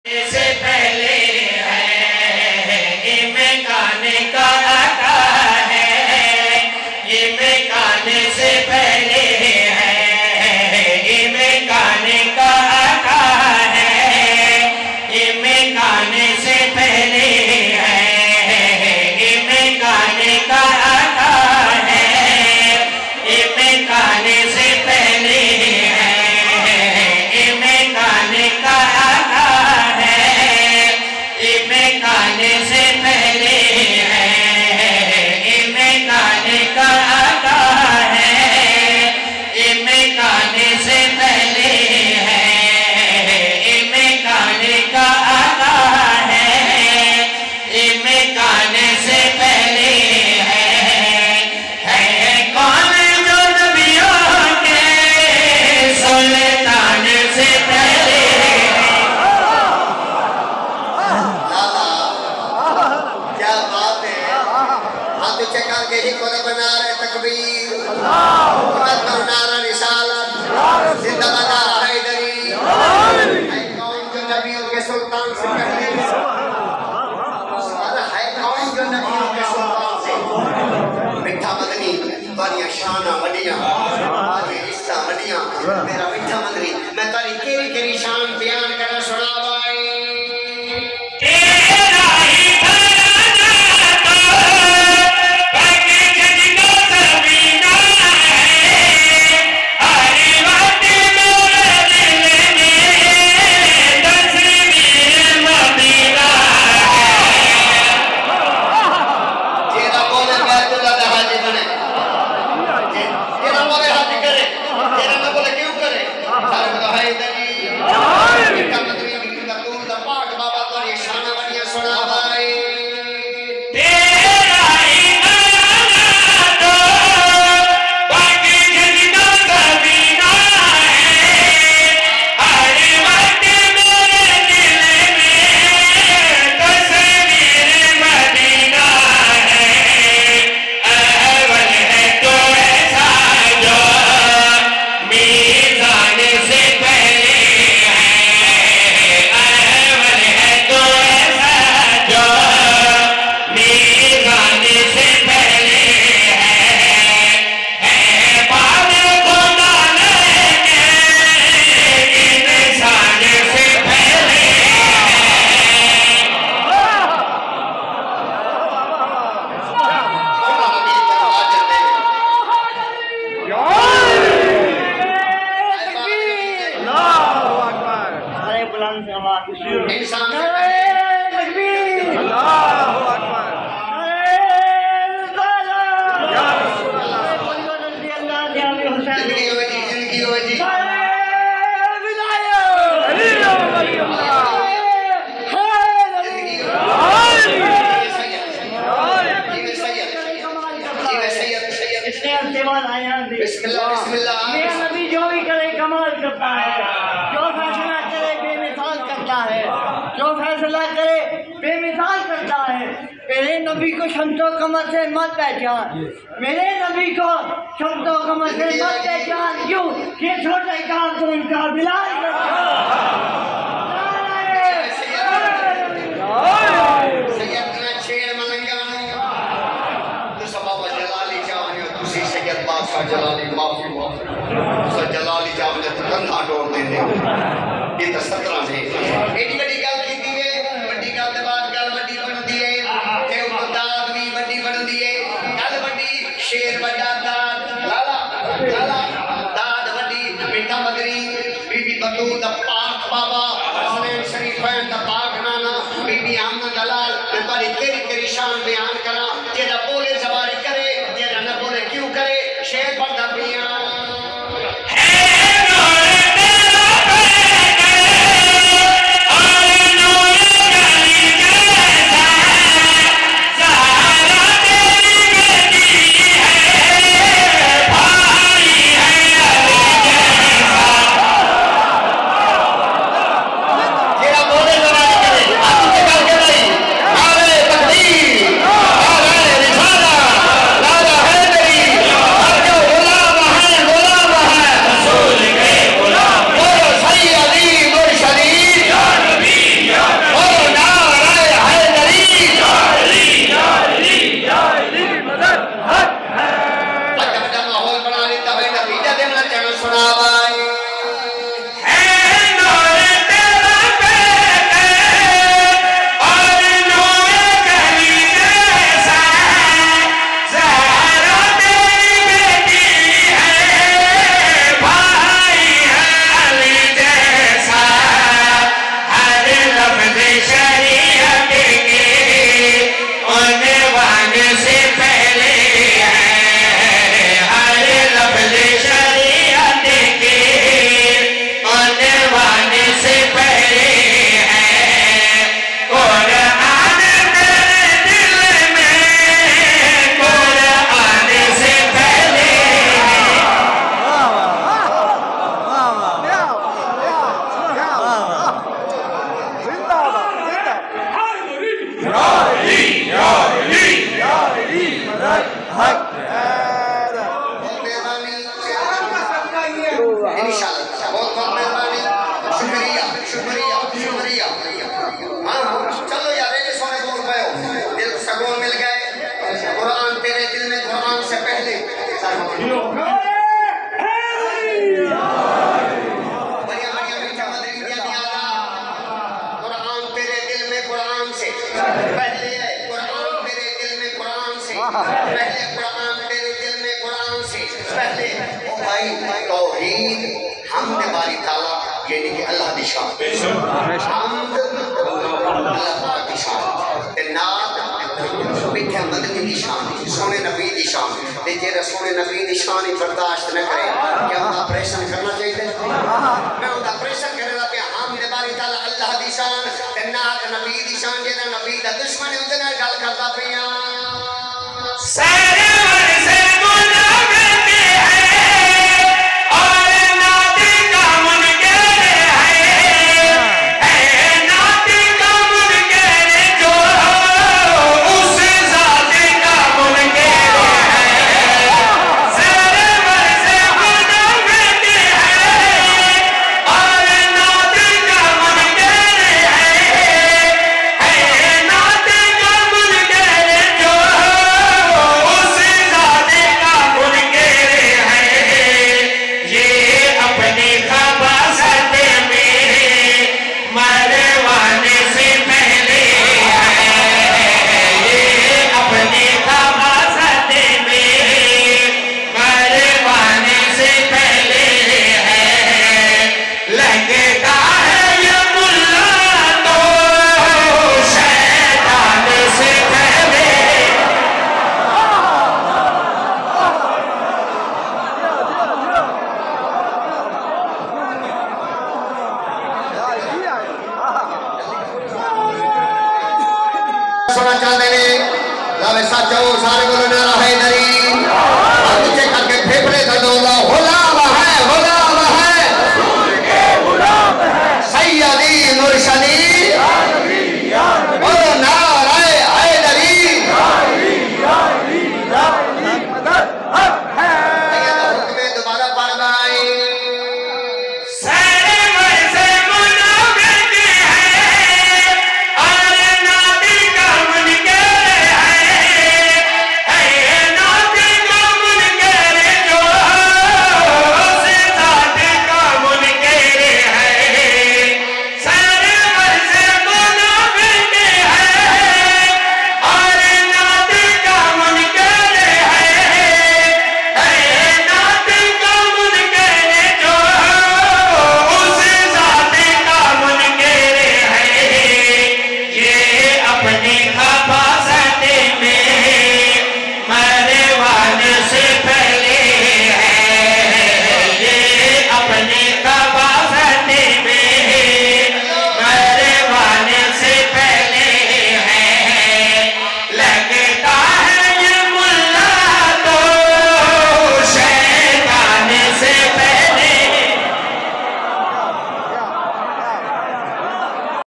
سے پہلے ہے یہ مکانے کا آقا ہے یہ مکانے سے پہلے ہے یہ مکانے کا آقا ہے یہ مکانے سے پہلے ہے یہ مکانے کا آقا ہے یہ مکانے سے پہلے ہے یہ مکانے کا آقا مکانے سے پہلے ہے مکانے کا آقا ہے مکانے سے پہلے ہے مکانے کا آقا ہے مکانے سے پہلے ہے کون جو نبیوں کے سلطان سے پہلے چکا کے ہی قرآن بنا رہے تکبیر قرآن کا نعرہ رسالت زندہ باد حیدری ہے کون جو نبیوں کے سلطان سے پہلے ہے کون جو نبیوں کے سلطان سے مٹھا مدنی تاری شانہ وڈیاں تاری عصہ وڈیاں میرا مٹھا مدنی میں تاری کیری کیری شان بیان کرنا سنا بائی بسم اللہ میرا نبی جو بھی کرے کمال کرتا ہے جو فیصلہ کرے بے مثال کرتا ہے جو فیصلہ کرے بے مثال کرتا ہے میرے نبی کو شمس و قمر سے مت پہچان میرے نبی کو شمس و قمر سے مت پہچان کیوں یہ چھوٹے کام تو ان کا بلال جلالی معافی معافی جلالی جاؤں نے تکندھا ڈور دینے یہ تو 17 سے ایڈی بڑی گل کی دیئے بڑی گل دے بعد گل بڑی بن دیئے اے داد بھی بڑی بن دیئے گل بڑی شیر بڑا داد لالا داد بڑی مٹھا مدری بی بی بطول دا پاک بابا حسنین شریفین دا پاک نانا بی بی احمد دلال میں بڑی کیری کیری شان بیان کرا جیدہ بولے زباری کرے جیدہ نہ بولے کیوں کرے شیر پر دبیاں تکبیر پہلے قرآن میرے دل میں قرآن سے، پہلے قرآن میرے دل میں قرآن سے، پہلے او بھائی توحید حمد باری تعالیٰ یعنی کہ اللہ دی شان، حمد اللہ پاک دی شان، نعت میٹھا مدنی دی شان، سونے نبی دی شان، تے جیڑا سونے نبی دی شان ہی برداشت نہ کرے کیا ہم آپریشن کرنا چاہیے؟ میں ہوں آپریشن کرنے لگا پیا حمد باری تعالیٰ اللہ دی شان تے نعت نبی دی شان، جیڑا نبی دا دشمن ہے اندے نال گل کردا پیا سرور سے گناہتے ہیں اور ناطق کا منکر ہے، اے ناطق کا منکر جو اس ذات کا منکر ہے، سرور سے گناہتے ہیں اور ناطق کا منکر ہے، اے ناطق کا منکر جو اس ذات کا منکر ہے، یہ اپنی خباثت میں مروانے سے پہلے ہے، یہ اپنی خباثت میں مروانے سے پہلے ہے، لگتا ہے یہ ملا تو شیطان سے پہلے سونا چاہتے ہیں لاوے سچ ہو سارے بولو نعرہ